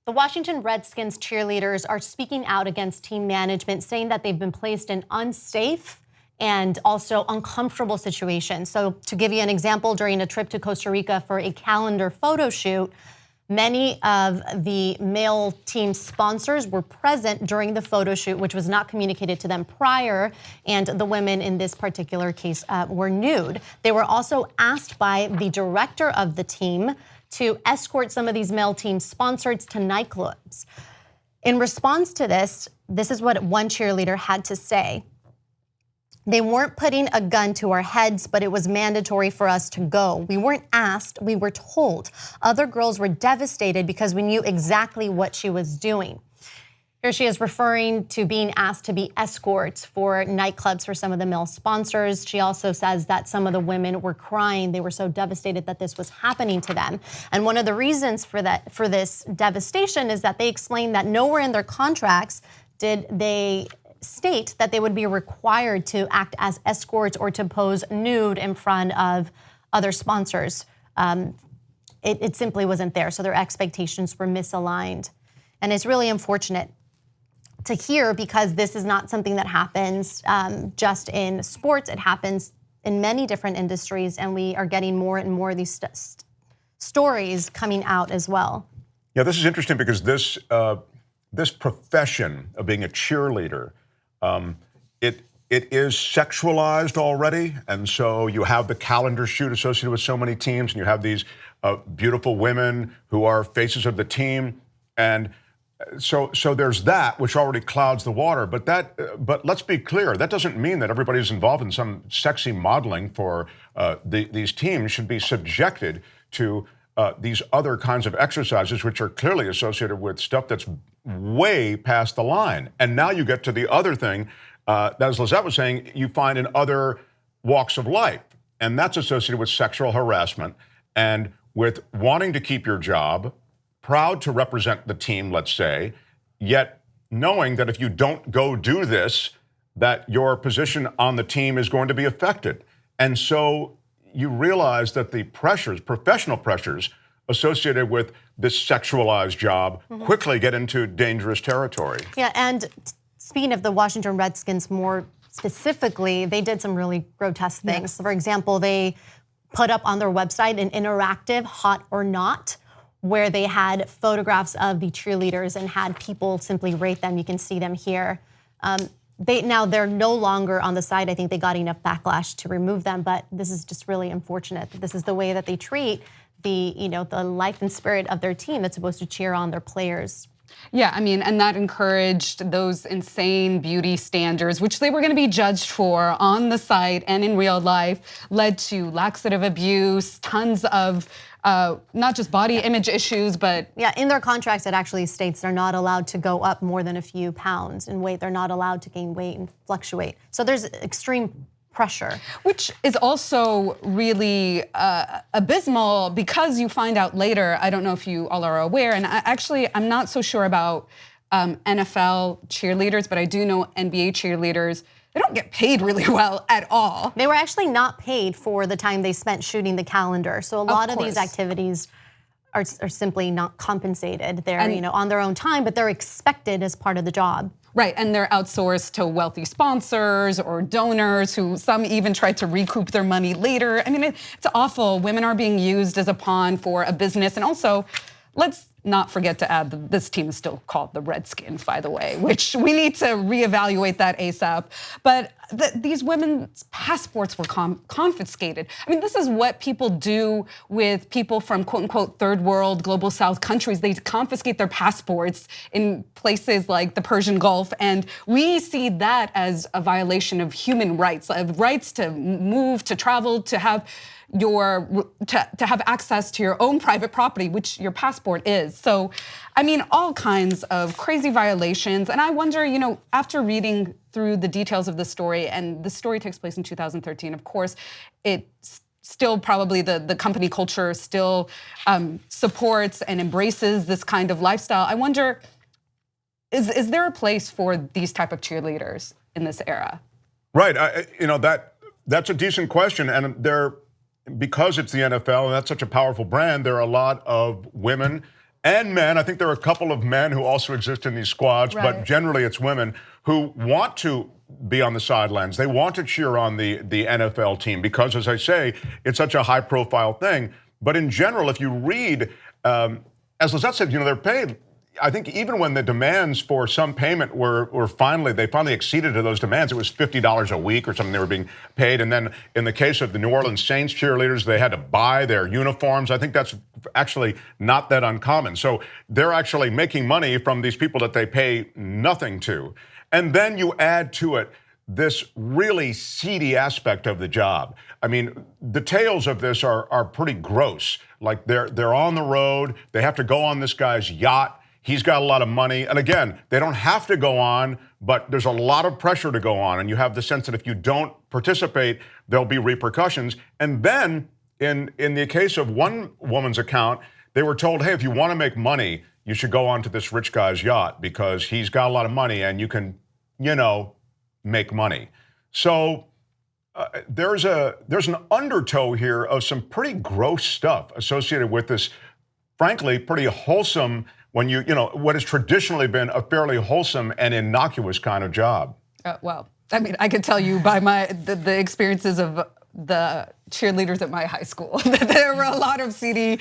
The Washington Redskins cheerleaders are speaking out against team management, saying that they've been placed in unsafe and also uncomfortable situations. So to give you an example, during a trip to Costa Rica for a calendar photo shoot, many of the male team sponsors were present during the photo shoot, which was not communicated to them prior, and the women in this particular case were nude. They were also asked by the director of the team to escort some of these male team sponsors to nightclubs. In response to this is what one cheerleader had to say. They weren't putting a gun to our heads, but it was mandatory for us to go. We weren't asked, we were told. Other girls were devastated because we knew exactly what she was doing. Here she is referring to being asked to be escorts for nightclubs for some of the male sponsors. She also says that some of the women were crying. They were so devastated that this was happening to them. And one of the reasons for this devastation is that they explained that nowhere in their contracts did they state that they would be required to act as escorts or to pose nude in front of other sponsors. It simply wasn't there, so their expectations were misaligned. And it's really unfortunate to hear, because this is not something that happens just in sports. It happens in many different industries, and we are getting more and more of these stories coming out as well. Yeah, this is interesting because this profession of being a cheerleader, it is sexualized already, and so you have the calendar shoot associated with so many teams, and you have these beautiful women who are faces of the team, and so there's that, which already clouds the water. But let's be clear, that doesn't mean that everybody who's involved in some sexy modeling for these teams should be subjected to these other kinds of exercises, which are clearly associated with stuff that's way past the line. And now you get to the other thing, that, as Lissette was saying, you find in other walks of life, and that's associated with sexual harassment and with wanting to keep your job, proud to represent the team, let's say, yet knowing that if you don't go do this, that your position on the team is going to be affected. And so you realize that the pressures, professional pressures associated with this sexualized job quickly get into dangerous territory. Yeah, and speaking of the Washington Redskins more specifically, they did some really grotesque things. Yes. For example, they put up on their website an interactive hot or not, where they had photographs of the cheerleaders and had people simply rate them. You can see them here. They're no longer on the site. I think they got enough backlash to remove them, but this is just really unfortunate that this is the way that they treat the life and spirit of their team that's supposed to cheer on their players. Yeah, I mean, and that encouraged those insane beauty standards, which they were going to be judged for on the site and in real life, led to laxative abuse, tons of not just body image issues, but... Yeah, in their contracts, it actually states they're not allowed to go up more than a few pounds in weight. They're not allowed to gain weight and fluctuate. So there's extreme pressure. Which is also really abysmal, because you find out later, I don't know if you all are aware, and I'm not so sure about NFL cheerleaders, but I do know NBA cheerleaders. They don't get paid really well at all. They were actually not paid for the time they spent shooting the calendar. So a lot of these activities are simply not compensated. They're on their own time, but they're expected as part of the job. Right, and they're outsourced to wealthy sponsors or donors who some even try to recoup their money later. I mean, it's awful. Women are being used as a pawn for a business. And also, let's not forget to add that this team is still called the Redskins, by the way, which we need to reevaluate that ASAP. But these women's passports were confiscated. I mean, this is what people do with people from quote unquote third world, global south countries. They confiscate their passports in places like the Persian Gulf. And we see that as a violation of human rights, of rights to move, to travel, to have to have access to your own private property, which your passport is. So, I mean, all kinds of crazy violations. And I wonder, after reading through the details of the story, and the story takes place in 2013, of course, it's still probably the company culture still supports and embraces this kind of lifestyle. I wonder, is there a place for these type of cheerleaders in this era? Right, that's a decent question, and because it's the NFL and that's such a powerful brand, there are a lot of women and men. I think there are a couple of men who also exist in these squads, but generally it's women who want to be on the sidelines. They want to cheer on the NFL team because, as I say, it's such a high-profile thing. But in general, if you read, as Lissette said, they're paid. I think even when the demands for some payment were finally exceeded to those demands, it was $50 a week or something they were being paid. And then in the case of the New Orleans Saints cheerleaders, they had to buy their uniforms. I think that's actually not that uncommon. So they're actually making money from these people that they pay nothing to. And then you add to it this really seedy aspect of the job. I mean, the tales of this are pretty gross. Like they're on the road, they have to go on this guy's yacht. He's got a lot of money. And again, they don't have to go on, but there's a lot of pressure to go on. And you have the sense that if you don't participate, there'll be repercussions. And then in the case of one woman's account, they were told, hey, if you want to make money, you should go on to this rich guy's yacht because he's got a lot of money and you can, make money. So there's an undertow here of some pretty gross stuff associated with this, frankly, pretty wholesome, when what has traditionally been a fairly wholesome and innocuous kind of job. Well, I mean, I could tell you by the experiences of the cheerleaders at my high school that there were a lot of seedy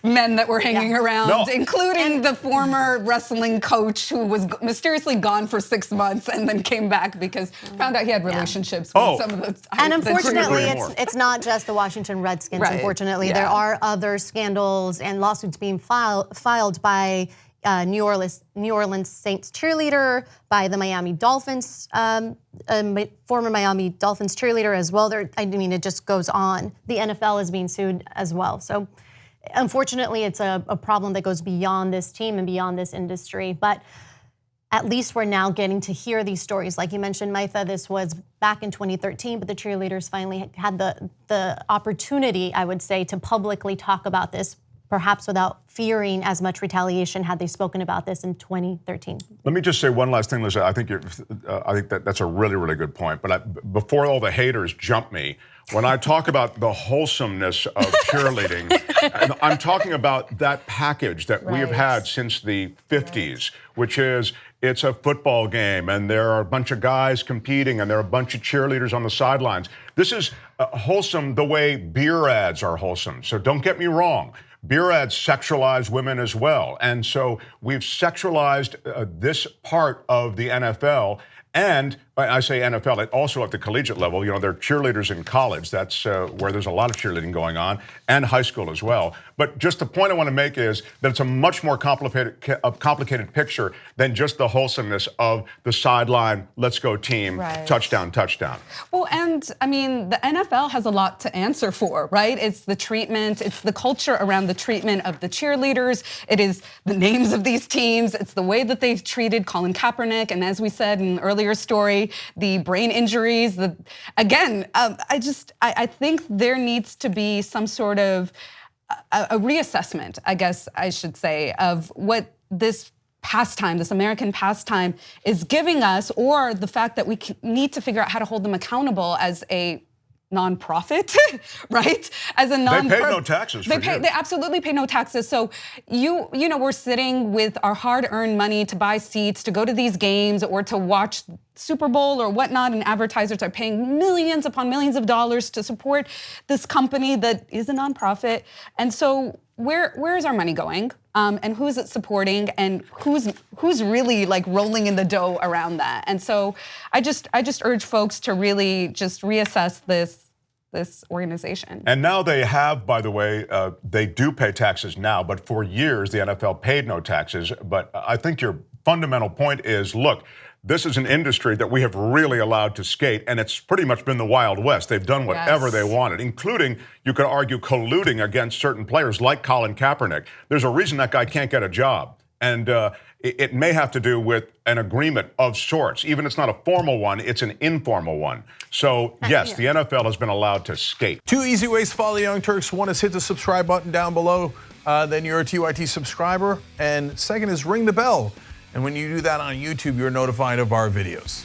men that were hanging around, including the former wrestling coach who was mysteriously gone for 6 months and then came back because found out he had relationships with some of the. And unfortunately, it's not just the Washington Redskins. Right. Unfortunately, there are other scandals and lawsuits being filed by New Orleans Saints cheerleader, by the Miami Dolphins, former Miami Dolphins cheerleader as well. It just goes on. The NFL is being sued as well. So unfortunately, it's a problem that goes beyond this team and beyond this industry. But at least we're now getting to hear these stories. Like you mentioned, Maytha, this was back in 2013, but the cheerleaders finally had the opportunity, I would say, to publicly talk about this, perhaps without fearing as much retaliation had they spoken about this in 2013. Let me just say one last thing, Lizette. I think that's a really, really good point. But before all the haters jump me, when I talk about the wholesomeness of cheerleading, I'm talking about that package that we have had since the 50s, which is it's a football game and there are a bunch of guys competing and there are a bunch of cheerleaders on the sidelines. This is wholesome the way beer ads are wholesome. So don't get me wrong. Beer ads sexualize women as well. And so we've sexualized this part of the NFL. And I say NFL, also at the collegiate level, they're cheerleaders in college. That's where there's a lot of cheerleading going on, and high school as well. But just the point I want to make is that it's a much more complicated picture than just the wholesomeness of the sideline, let's go team, touchdown, touchdown. Well, and I mean, the NFL has a lot to answer for, right? It's the treatment, it's the culture around the treatment of the cheerleaders. It is the names of these teams. It's the way that they've treated Colin Kaepernick. And as we said in an earlier story, the brain injuries. I think there needs to be some sort of a reassessment, I guess I should say, of what this pastime, this American pastime, is giving us, or the fact that we need to figure out how to hold them accountable as a nonprofit, right? As a They pay no taxes. They absolutely pay no taxes. So we're sitting with our hard-earned money to buy seats, to go to these games, or to watch Super Bowl or whatnot, and advertisers are paying millions upon millions of dollars to support this company that is a nonprofit. And so where is our money going? And who is it supporting? And who's really like rolling in the dough around that? And so I just urge folks to really just reassess this organization. And now they have, by the way, they do pay taxes now, but for years the NFL paid no taxes. But I think your fundamental point is, look, this is an industry that we have really allowed to skate, and it's pretty much been the Wild West. They've done whatever they wanted, including, you could argue, colluding against certain players like Colin Kaepernick. There's a reason that guy can't get a job. And it may have to do with an agreement of sorts. Even if it's not a formal one, it's an informal one. So, yes, the NFL has been allowed to skate. 2 easy ways to follow the Young Turks. One is hit the subscribe button down below. Then you're a TYT subscriber. And second is ring the bell. And when you do that on YouTube, you're notified of our videos.